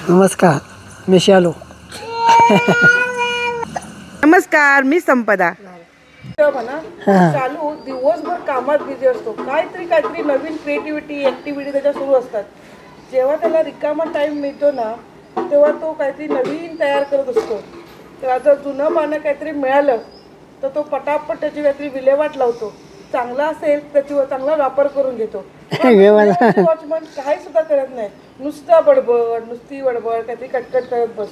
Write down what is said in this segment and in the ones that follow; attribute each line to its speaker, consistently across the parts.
Speaker 1: नमस्कार, मी शालू.
Speaker 2: नमस्कार, मी संपदा.
Speaker 3: चालू दिवसभर कामात बिझी असतो, काहीतरी नवीन क्रिएटिव्हिटी ऍक्टिव्हिटी त्याच्या सुरू असतात. जेव्हा त्याला रिकामा टाइम मिळतो ना, तेव्हा तो काहीतरी नवीन तयार करत असतो. तर जर जुनं पानं काहीतरी मिळालं तर तो पटापट त्याची काहीतरी विल्हेवाट लावतो. चांगला असेल त्याची चांगला वापर करून घेतो. वॉचमन काही सुद्धा करत नाही, नुसती बडबड काहीतरी कटकट करत बस.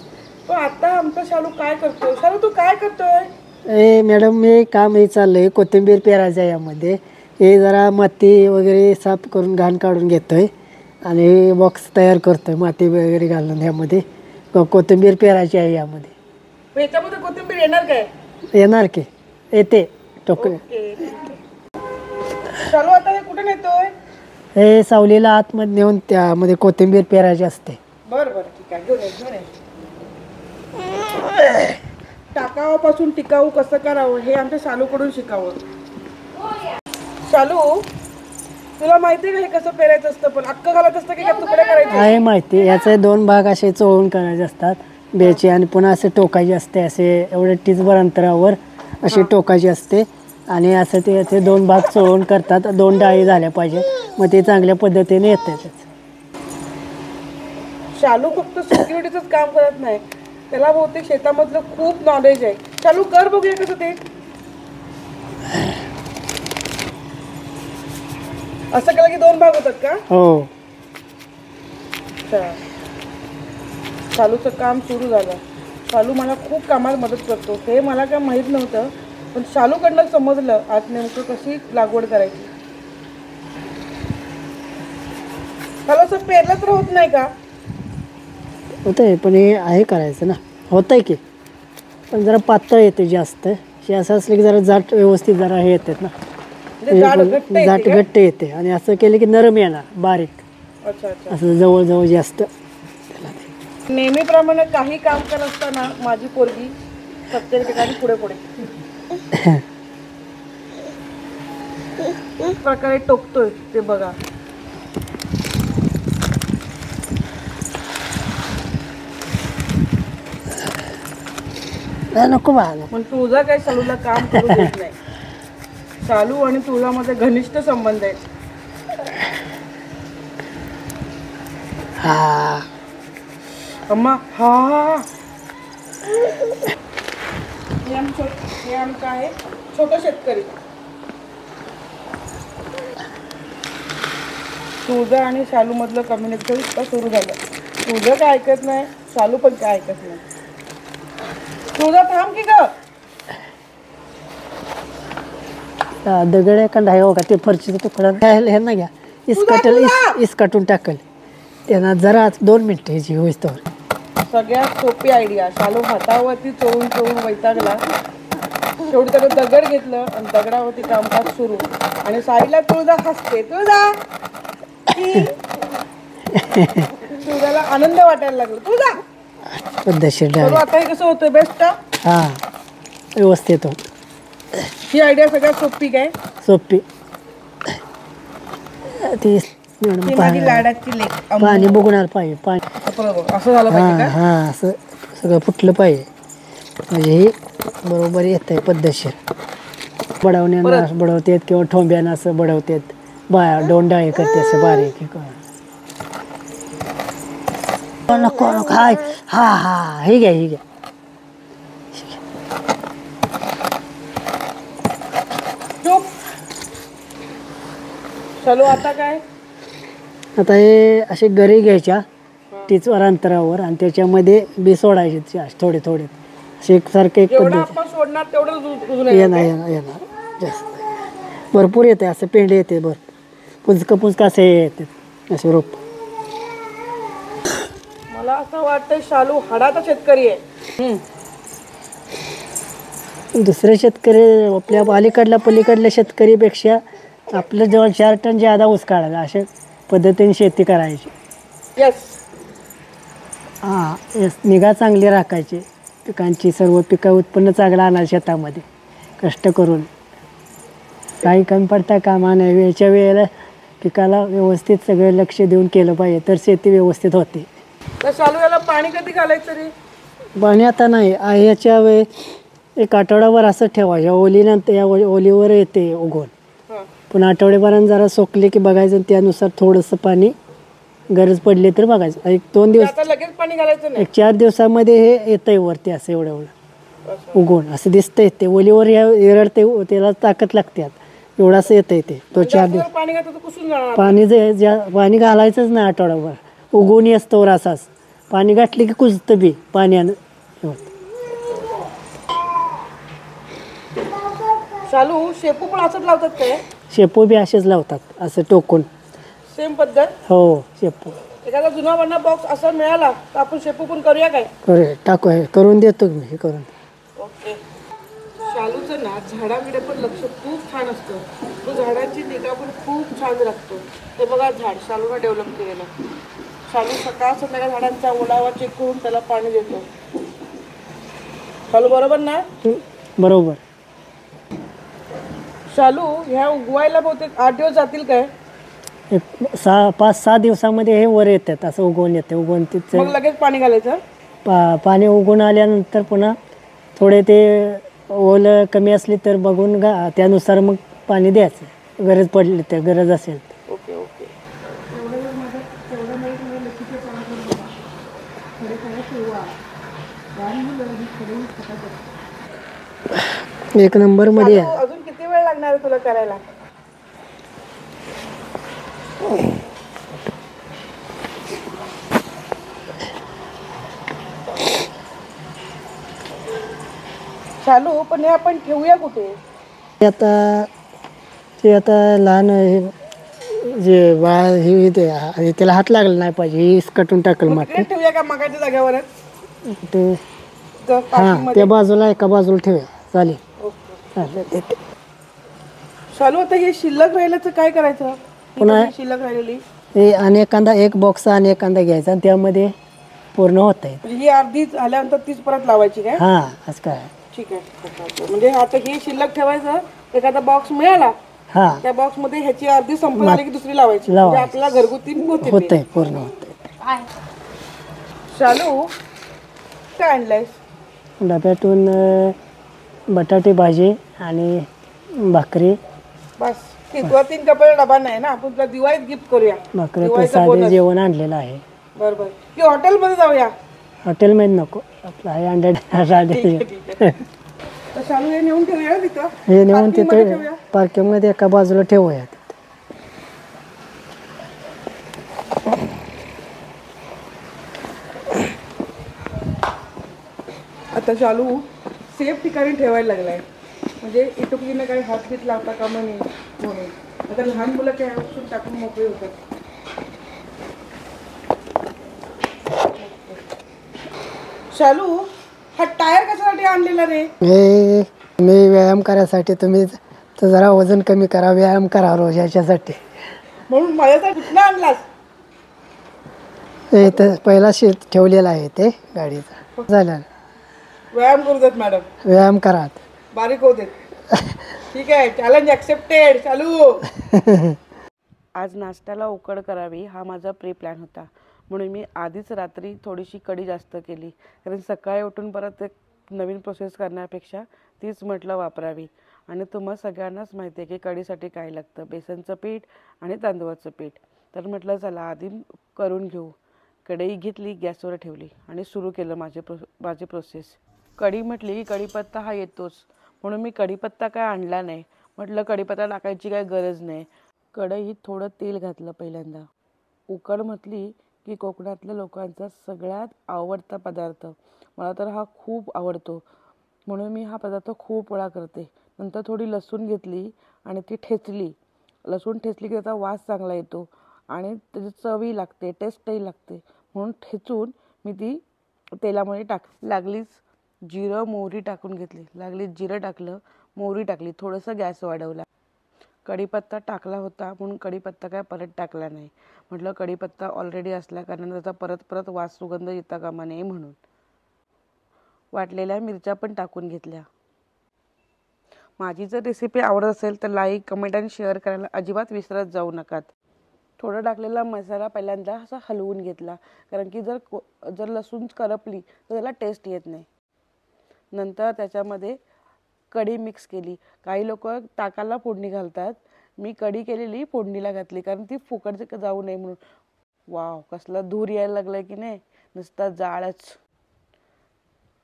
Speaker 3: पण आता आमचा शालू काय करतोय? शालू तू काय करतोय?
Speaker 1: मॅडम, मी काम हे चाललंय, कोथिंबीर पेरायचं आहे. यामध्ये हे जरा माती वगैरे साफ करून घाण काढून घेतोय आणि बॉक्स तयार करतोय माती वगैरे घालून. यामध्ये कोथिंबीर पेरायची आहे. यामध्ये
Speaker 3: याच्यामध्ये कोथिंबीर येणार काय?
Speaker 1: येणार की येते टोकरी.
Speaker 3: शालू आता हे कुठे नेतोय?
Speaker 1: हे सावलीला आतमध्ये नेऊन त्यामध्ये कोथिंबीर पेरायची असते.
Speaker 3: बरं ठीक आहे, घेऊन ये. टाकावापासून टिकाऊ कसं करावं हे आमच्या शालूकडून शिकावं. शालू, तुला माहिती आहे का हे कसं पेरायचं असतं? पण अक्क घालत असतं की तुकडे करायचे?
Speaker 1: आहे माहिती. याचे 2 भाग असे चोळून करायचे असतात बेचे, आणि पुन्हा असे टोकायचे असते. असे एवढे टीचभर अंतरावर अशी टोकायची असते आणि असं ते याचे 2 भाग चोळून करतात. 2 डाळी झाल्या पाहिजे, मग ते चांगल्या पद्धतीने येतात.
Speaker 3: शालू फक्त सिक्युरिटीचंच काम करत नाही, त्याला बहुतेक शेतामधलं खूप नॉलेज आहे. शालू कर बघूया कसं ते. असं केलं की 2 भाग होतात का?
Speaker 1: हो.
Speaker 3: शालूचं काम सुरू झालं. शालू मला खूप कामात मदत करतो, हे मला काय माहीत नव्हतं. पण शालूकडनं समजलं आज नेमकं कशी लागवड करायची. शालू असं पेरलं तर होत नाही का?
Speaker 1: होतंय, पण हे आहे करायचं ना. होतंय की, पण जरा पातळ येते जास्त. हे असं असलं की जरा जाट व्यवस्थित जरा हे येतात ना, जाट घट्ट येते. आणि असं केलं की नरम येणार, बारीक.
Speaker 3: अच्छा.
Speaker 1: असं जवळजवळ जास्त.
Speaker 3: नेहमीप्रमाणे काही काम करत असताना माझी पोरगी प्रत्येक ठिकाणी पुढे प्रकारे टोकतोय ते बघा.
Speaker 1: नको बा.
Speaker 3: पण तुळजा काही शालूला काम करू देत नाही. शालू आणि तुळजामध्ये घनिष्ठ संबंध आहे. अम्मा, हे आमचं आहे छोटा शेतकरी. तुळजा आणि शालू मधलं कम्युनिकेशन इतकं सुरू झालं. तुळजा काय ऐकत नाही, शालू पण काय ऐकत नाही. तुळजा थांब की ग.
Speaker 1: दगड एखादा आहे का, ते फरशीचा तुकडा ह्यांना घ्या, इसकाटून टाकल त्यांना. जरा 2 मिनिटं ह्याची होईस तर.
Speaker 3: सगळ्यात सोपी आयडिया. शालू हातावरती चोळून वैतागला. शेवटी त्यानं दगड घेतलं आणि दगडावरती कामकाज सुरू. आणि साईडला तुळजा हसते. तुळजाला आनंद वाटायला लागला. तुळजा
Speaker 1: पद्धतशीर.
Speaker 3: आता हे कसं होतं बेस्ट?
Speaker 1: हा, व्यवस्थित होत.
Speaker 3: ही आयडिया सगळ्यात सोपी काय?
Speaker 1: सोपी. ती
Speaker 3: माझी लाडाची लेक.
Speaker 1: पाणी बघणार पाहिजे. पाणी
Speaker 3: असं झालं पाहिजे.
Speaker 1: हा, असं सगळं फुटलं पाहिजे, म्हणजे हे बरोबर येत आहे पद्धतशीर. बडवण्यानं बडवतात किंवा ठोंब्यानं असं बडवतात. 2 डाळी करते असं बारीक. नको हाय. हा, हे घ्या.
Speaker 3: चलो आता काय?
Speaker 1: आता हे असे गरी घ्यायच्या टीचवर अंतरावर, आणि त्याच्यामध्ये बी सोडायचे थोडे असे एकसारखे. एक पद्धत येणार जास्त भरपूर येते. असं पेंडे येते, पुंजकं असे येते असे रोप.
Speaker 3: मला असं वाटतं शालू हाडाचा शेतकरी आहे.
Speaker 1: दुसरे शेतकरी आपल्या पलीकडल्या शेतकरीपेक्षा आपलं जवळ 4 टन ज्यादा ऊस काढायचा, अशा पद्धतीने शेती करायची. निगा चांगली राखायची पिकांची. सर्व पिकं उत्पन्न चांगलं आणायचं शेतामध्ये कष्ट करून. काही कमी पडता कामा नये. वेळच्या वेळेला पिकाला व्यवस्थित सगळं लक्ष देऊन केलं पाहिजे, तर शेती व्यवस्थित होते.
Speaker 3: तर चालू याला पाणी कधी घालायचं रे?
Speaker 1: पाणी आता नाही याच्या वेळी एक आठवडाभर असं ठेवायचं. ओलीनंतर या ओलीवर येते उगवून.
Speaker 3: हां.
Speaker 1: पण आठवड्याभरानं जरा सोकले की बघायचं, त्यानुसार थोडंसं पाणी गरज पडली तर बघायचं. एक 2 दिवस,
Speaker 3: आता लगेच पाणी घालायचं नाही.
Speaker 1: एक 4 दिवसामध्ये हे येतंय वरती असं एवढं एवढं
Speaker 3: असं.
Speaker 1: उगवून असं दिसतंय. ते ओलीवर एरडते, त्याला ताकद लागते. एवढं असं येतंय ते. तो 4
Speaker 3: जास्त
Speaker 1: दिवस
Speaker 3: जर पाणी घातलं तर कुसून जाणार.
Speaker 1: पाणी घालायचंच नाही आठवडाभर. उगवून असतो असाच. पाणी घातली की कुजतं बी पाण्यानं.
Speaker 3: चालू शेपू पण असंच लावतात काय?
Speaker 1: शेपू बी असेच लावतात असं टोकून.
Speaker 3: सेम पद्धत.
Speaker 1: हो शेपू
Speaker 3: एखादा जुना वरना बॉक्स असा मिळाला तर आपण शेपू पण करूया काय?
Speaker 1: टाकू करून देतो मी हे करून.
Speaker 3: ओके. शालूचं ना झाडाकडे पण लक्ष खूप छान असतं. तो झाडांची निगा पण खूप छान राखतो. ते बघा झाड शालूला डेव्हलप केलेलं. शालू सकाळ संध्याकाळ झाडांचा ओलावा चेक करून त्याला पाणी देतो. शालू बरोबर ना?
Speaker 1: बरोबर.
Speaker 3: शालू ह्या उगवायला बहुतेक 8 दिवस जातील काय?
Speaker 1: एक 5-6 दिवसामध्ये हे वर येतात असं उगवून येते. उगवून तिचं
Speaker 3: मग लगेच पाणी घालायचं.
Speaker 1: पाणी उगवून आल्यानंतर पुन्हा थोडे ते ओल कमी असली तर बघून त्यानुसार मग पाणी द्यायचं. गरज पडली तर, गरज असेल.
Speaker 3: Okay okay.
Speaker 1: एक नंबर मध्ये आहे.
Speaker 3: अजून किती वेळ लागणार आहे तुला करायला? चालू पण हे आपण ठेवूया कुठे?
Speaker 1: ते आता लहान जे बाळ हे त्याला हात लागला नाही पाहिजे. हे कटून टाकल माती.
Speaker 3: इकडे ठेवूया का मगाच्या जागेवरच?
Speaker 1: ते
Speaker 3: तर
Speaker 1: हां
Speaker 3: पाठीमध्ये.
Speaker 1: त्या बाजूला एका बाजूला ठेवूया. चालेल.
Speaker 3: ओके.
Speaker 1: चालेल.
Speaker 3: चालू आता हे शिल्लक राहिल्याचं काय करायचं? ही
Speaker 1: पुन्हा
Speaker 3: कशी शिल्लक राहिलेली
Speaker 1: हे अनेकांदा एक बॉक्स अनेकांदा घ्यायचा आणि त्यामध्ये पूर्ण होत आहे.
Speaker 3: म्हणजे ही अर्धी झाल्यानंतर तीच परत लावायची काय?
Speaker 1: हां असं काय.
Speaker 3: ठीक आहे. म्हणजे आता हे शिल्लक ठेवायचं. एखादा बॉक्स मिळाला
Speaker 1: हां
Speaker 3: त्या बॉक्स मध्ये ह्याची अर्धी संपत आली की दुसरी लावायची. म्हणजे आपल्याला घरगुती होते.
Speaker 1: होत आहे, पूर्ण होत आहे.
Speaker 3: चालू काय आणलंयस?
Speaker 1: डब्यातून बटाटे भाजी आणि भाकरी.
Speaker 3: बस तुला 3 कपाला डबा नाही ना. आपण तुला दिवाळीत गिफ्ट करूया.
Speaker 1: भाकरी साधे जेवण आणलेलं आहे.
Speaker 3: बरोबर. की हॉटेलमध्ये जाऊया?
Speaker 1: हॉटेलमध्ये नको, आपलं आहे अंडे.
Speaker 3: तर चालू हे नेऊन ठेवूया तिथं.
Speaker 1: हे नेऊन
Speaker 3: Parking मध्ये
Speaker 1: तिथे
Speaker 3: ठेवूया.
Speaker 1: पार्किंगमध्ये एका बाजूला ठेवूया.
Speaker 3: आता चालू सेफ ठिकाणी ठेवायला लागलाय. म्हणजे इटुकीनं काही हात बीत लावता कामा नये म्हणून. आता लहान मुलं काय औषध टाकून मोकळे होतात. चालू हा टायर कशासाठी आणलेला रे?
Speaker 1: मी व्यायाम करायसाठी. तुम्ही तर जरा वजन कमी करा, व्यायाम करा रोज याच्यासाठी.
Speaker 3: म्हणून माझ्यासाठी कुठला आणलास?
Speaker 1: हे तर पहिला शीट ठेवलेला आहे ते गाडीचा. झालं.
Speaker 3: व्यायाम करू देत मॅडम.
Speaker 1: व्यायाम करा.
Speaker 3: बारीक होऊ देत. ठीक आहे. Challenge accepted. चालू. आज नाश्त्याला उकड करावी हा माझा प्री प्लॅन होता. म्हणून मी आधीच रात्री थोडीशी कढी जास्त केली. कारण सकाळी उठून परत एक नवीन प्रोसेस करण्यापेक्षा तीच म्हटलं वापरावी. आणि तुम्हा सगळ्यांनाच माहिती आहे की कढीसाठी काय लागतं. बेसनचं पीठ आणि तांदूळाचं पीठ. तर म्हटलं चला आधी करून घेऊ. कढई घेतली, गॅसवर ठेवली आणि सुरू केलं माझी प्रोसेस. कढी म्हटली की कढीपत्ता हा येतोच. म्हणून मी कढीपत्ता काय आणला नाही. म्हटलं कढीपत्ता टाकायची काय गरज नाही. कढईत थोडं तेल घातलं पहिल्यांदा. उकड म्हटली की कोकणातल्या लोकांचा सगळ्यात आवडता पदार्थ. मला तर हा खूप आवडतो. म्हणून मी हा पदार्थ खूप वेळा करते. नंतर थोडी लसूण घेतली आणि ती ठेचली. लसूण ठेचली की त्याचा वास चांगला येतो आणि त्याची चवही लागते, टेस्टही लागते. म्हणून ठेचून मी ती तेलामध्ये लागलीच जिरं मोहरी टाकून घेतली. लागलीच जिरं टाकलं, मोहरी टाकली, थोडंसं गॅस वाढवला. कढीपत्ता टाकला होता म्हणून कढीपत्ता काय परत टाकला नाही. म्हटलं कढीपत्ता ऑलरेडी असल्या कारण त्याचा परत वास सुगंध येता कामा नये म्हणून. वाटलेल्या मिरच्या पण टाकून घेतल्या. माझी जर रेसिपी आवडत असेल तर लाईक, कमेंट आणि शेअर करायला अजिबात विसरत जाऊ नका. थोडा टाकलेला मसाला पहिल्यांदा असा हलवून घेतला, कारण की जर लसूण करपली तर त्याला टेस्ट येत नाही. नंतर त्याच्यामध्ये कढी मिक्स केली. काही लोक ताकाला फोडणी घालतात, मी कढी केलेली फोडणीला घातली कारण ती फुकट जाऊ नये म्हणून. वाव, कसला धूर यायला लागलाय की नाही, नुसता जाळच.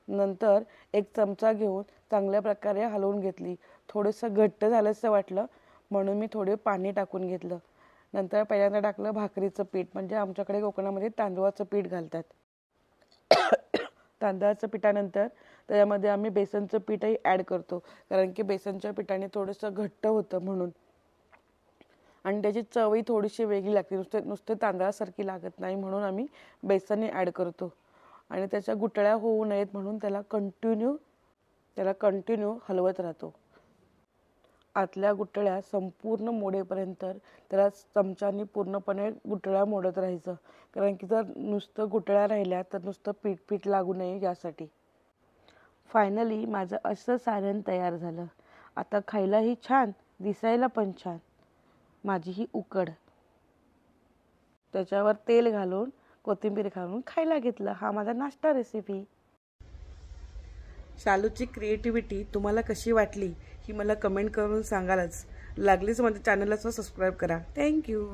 Speaker 3: नंतर एक चमचा घेऊन चांगल्या प्रकारे हलवून घेतली. थोडंसं घट्ट झाल्याचं वाटलं म्हणून मी थोडे पाणी टाकून घेतलं. नंतर पहिल्यांदा टाकलं भाकरीचं पीठ, म्हणजे आमच्याकडे कोकणामध्ये तांदूळाचं पीठ घालतात. तांदळाचं पिठानंतर त्याच्यामध्ये आम्ही बेसनचं पीठही ॲड करतो, कारण की बेसनच्या पिठाने थोडंसं घट्ट होतं म्हणून, आणि त्याची चवही थोडीशी वेगळी लागते. नुसते तांदळासारखी लागत नाही म्हणून आम्ही बेसनही ॲड करतो. आणि त्याच्या गुठळ्या होऊ नयेत म्हणून त्याला कंटिन्यू हलवत राहतो. आतल्या गुठळ्या संपूर्ण मोडेपर्यंत त्याला चमच्याने पूर्णपणे गुठळ्या मोडत राहायचं, कारण की जर नुसतं गुठळ्या राहिल्या तर नुसतं पीठ लागू नये यासाठी. फायनली माझं असं सारण तयार झालं. आता खायलाही छान, दिसायला पण छान. माझी ही उकड त्याच्यावर तेल घालून कोथिंबीर घालून खायला घेतलं. हा माझा नाश्ता रेसिपी. शालूची क्रिएटिव्हिटी तुम्हाला कशी वाटली ही मला कमेंट करून सांगालच. लागलीच माझ्या चॅनलला सबस्क्राईब करा. थँक्यू.